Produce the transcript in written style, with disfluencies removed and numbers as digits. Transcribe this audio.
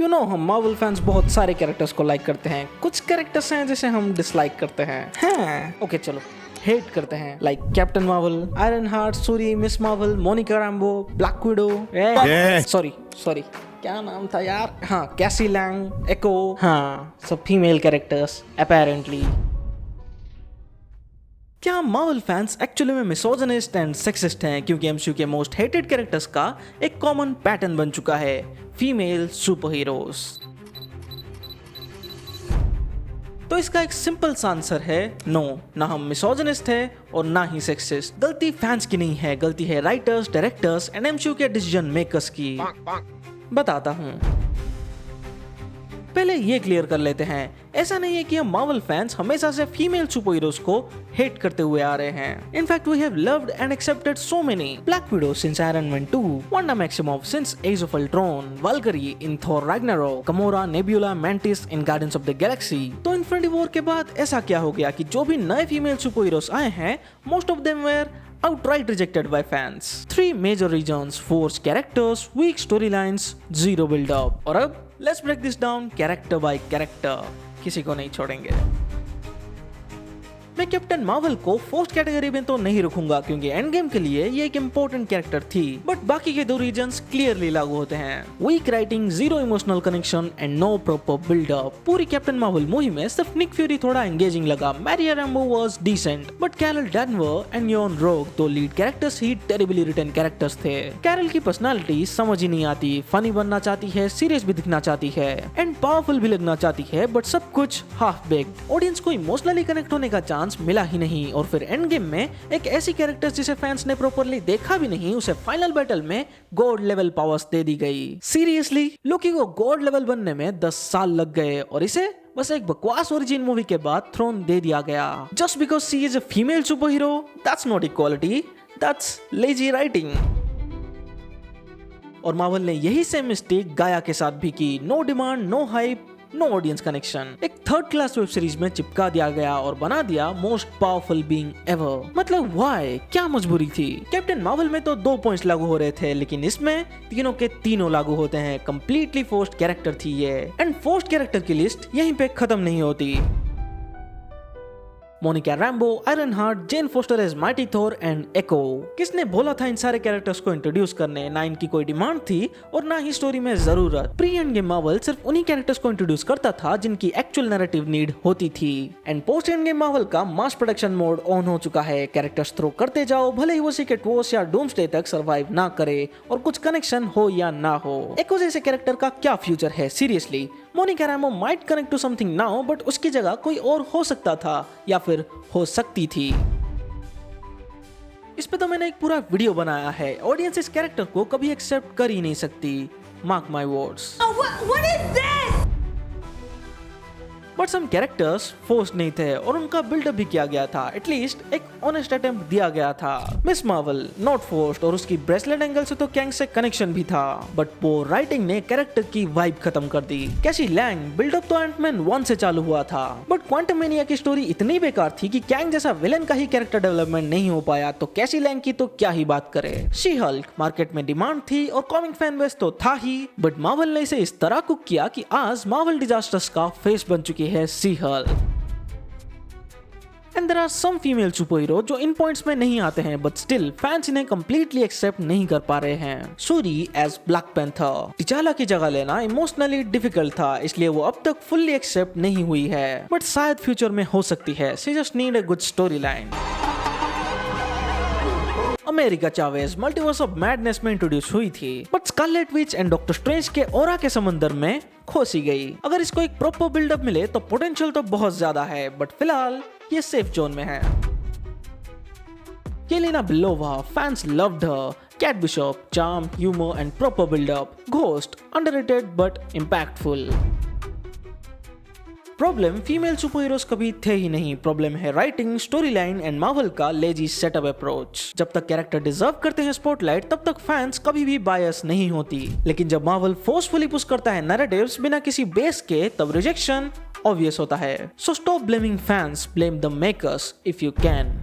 हम Marvel fans बहुत सारे कैरेक्टर्स को लाइक करते हैं, कुछ कैरेक्टर्स हैं जिसे हम डिसलाइक करते हैं। हाँ, ओके चलो हेट करते हैं, like captain Marvel, iron heart, Suri, miss Marvel, Monika Rambo, black window, sorry क्या नाम था यार, हाँ कैसी लैंग, एको, हाँ सब फीमेल कैरेक्टर्स अपेरेंटली। क्या मार्वल फैंस एक्चुअली में मिसोजिनिस्ट एंड सेक्सिस्ट हैं क्योंकि एमसीयू के मोस्ट हेटेड कैरेक्टर्स का एक कॉमन पैटर्न बन चुका है, फीमेल सुपर हीरोज? तो इसका एक सिंपल सा आंसर है नो, ना हम मिसोजिनिस्ट है और ना ही सेक्सिस्ट। गलती फैंस की नहीं है, गलती है राइटर्स, डायरेक्टर्स एंड एमसीयू के डिसीजन मेकर्स की। बताता हूँ, पहले ये क्लियर कर लेते हैं, ऐसा नहीं है कि हम मार्वल फैंस हमेशा से फीमेल सुपर हीरोज को हेट करते हुए आ रहे हैं। In fact we have loved and accepted so many, Black Widow since Iron Man 2, Wanda Maximoff since Age of Ultron, Valkyrie in Thor Ragnarok, Gamora, Nebula, Mantis in Guardians of the Galaxy. तो Infinity War के बाद ऐसा क्या हो गया कि जो भी नए फीमेल सुपर हीरोज आए हैं, most of them were outright rejected by fans. 3 major reasons: forced characters, weak storylines, zero build up. और अब let's break this down character by character. किसी को नहीं छोड़ेंगे। मैं कैप्टन मार्वल को फोर्थ कैटेगरी में तो नहीं रखूंगा क्योंकि एंड गेम के लिए ये एक इम्पोर्टेंट कैरेक्टर थी, बट बाकी के 2 रीजंस क्लियरली लागू होते हैं। Weak writing, zero emotional connection and no proper buildup. पूरी कैप्टन मार्वल मूवी में सिर्फ निक फ्यूरी थोड़ा एंगेजिंग लगा, Maria Rambeau was decent, but Carol Danver and Yon Rogg, दो लीड कैरेक्टर्स ही टेरिबली रिटन कैरेक्टर्स थे। कैरल की personality समझ ही नहीं आती, फनी बनना चाहती है, सीरियस भी दिखना चाहती है एंड पावरफुल भी लगना चाहती है, बट सब कुछ हाफ बेक्ड। ऑडियंस को इमोशनली कनेक्ट होने का चांस मिला ही नहीं, और फिर एंड गेम में एक ऐसी कैरेक्टर जिसे फैंस ने प्रॉपर्ली देखा भी नहीं, उसे फाइनल बैटल में गॉड लेवल पावर्स दे दी गई। सीरियसली, लोकी को गॉड लेवल बनने में 10 साल लग गए और इसे बस एक बकवास ओरिजिन मूवी के बाद थ्रोन दे दिया गया। Just because she is a female super hero, that's not equality, that's lazy writing. और मार्वल ने यही सेम मिस्टेक गाया के साथ भी की। No demand, no hype, no audience connection. एक थर्ड क्लास वेब सीरीज में चिपका दिया गया और बना दिया मोस्ट पावरफुल बीइंग एवर। मतलब व्हाई, क्या मजबूरी थी? कैप्टन मार्वल में तो 2 पॉइंट्स लागू हो रहे थे, लेकिन इसमें तीनों के तीनों लागू होते हैं। कंप्लीटली फोर्स्ड कैरेक्टर थी ये, एंड फोर्स्ड कैरेक्टर की लिस्ट यहीं पे खत्म नहीं होती। Monica Rambeau, Ironheart, Jane Foster as Mighty Thor and Echo. किसने बोला था इन सारे कैरेक्टर्स को इंट्रोड्यूस करने? ना इनकी कोई डिमांड थी और ना ही स्टोरी में जरूरत। प्री एंड गेम मार्वल सिर्फ उन्हीं कैरेक्टर्स को इंट्रोड्यूस करता था जिनकी एक्चुअल नैरेटिव नीड होती थी, and post end game Marvel का मास प्रोडक्शन मोड ऑन हो चुका है। कैरेक्टर्स थ्रो करते जाओ, भले ही वो सीक्रेट वॉर्स या डूम्सडे तक सर्वाइव ना करे और कुछ कनेक्शन हो या ना हो। एको जैसे कैरेक्टर का क्या फ्यूचर है? Seriously, Monica Rambeau might connect to something now, but उसकी जगह कोई और हो सकता था या फिर हो सकती थी। इस पे तो मैंने एक पूरा वीडियो बनाया है। ऑडियंस इस कैरेक्टर को कभी एक्सेप्ट कर ही नहीं सकती, mark my words. But some characters forced नहीं थे और उनका बिल्डअप भी किया गया था। एटलीस्ट एक ऑनेस्ट अटेम्प्ट दिया गया था। मिस मार्वल नॉट फोर्स्ड, और उसकी ब्रेसलेट एंगल से तो कैंग से कनेक्शन भी था, बट वो राइटिंग ने कैरेक्टर की वाइब खत्म कर दी। कैसी लैंग, बिल्डअप तो एंटमैन 1 से चालू हुआ था, बट क्वांटममेनिया की स्टोरी इतनी बेकार थी कि कैंग जैसा विलेन का ही कैरेक्टर डेवलपमेंट नहीं हो पाया, तो कैसी लैंग की तो क्या ही बात करे। शी हल्क, मार्केट में डिमांड थी और कॉमिक फैन बेस तो था ही, बट मार्वल ने इसे इस तरह कुक किया कि आज मार्वल डिजास्टर्स का फेस बन चुकी है she Hulk. And there are some female superhero जो इन पॉइंट्स में नहीं आते हैं, बट स्टिल फैंस इन्हें कंप्लीटली एक्सेप्ट नहीं कर पा रहे हैं। Shuri as black panther, T'Challa की जगह लेना इमोशनली डिफिकल्ट था, इसलिए वो अब तक फुल्ली एक्सेप्ट नहीं हुई है, बट शायद फ्यूचर में हो सकती है। She just need a good story line. America Chavez multiverse of madness में इंट्रोड्यूस हुई थी, but Scarlet Witch and doctor strange के ऑरा के समंदर में खोसी गई। अगर इसको एक प्रॉपर बिल्डअप मिले तो पोटेंशियल तो बहुत ज्यादा है, बट फिलहाल ये सेफ जोन में है। Yelena Belova, fans loved her. Kate Bishop, charm, humour and proper buildup. Ghost, underrated but impactful. Problem female super heroes कभी थे ही नहीं, प्रॉब्लम है writing, story line and Marvel का लेजी सेटअप अप्रोच। जब तक कैरेक्टर डिजर्व करते हैं स्पॉटलाइट, तब तक फैंस कभी भी बायस नहीं होती, लेकिन जब मार्वल फोर्सफुली पुश करता है नैरेटिव्स बिना किसी बेस के, तब रिजेक्शन ऑब्वियस होता है। So stop blaming fans, blame the makers if you can.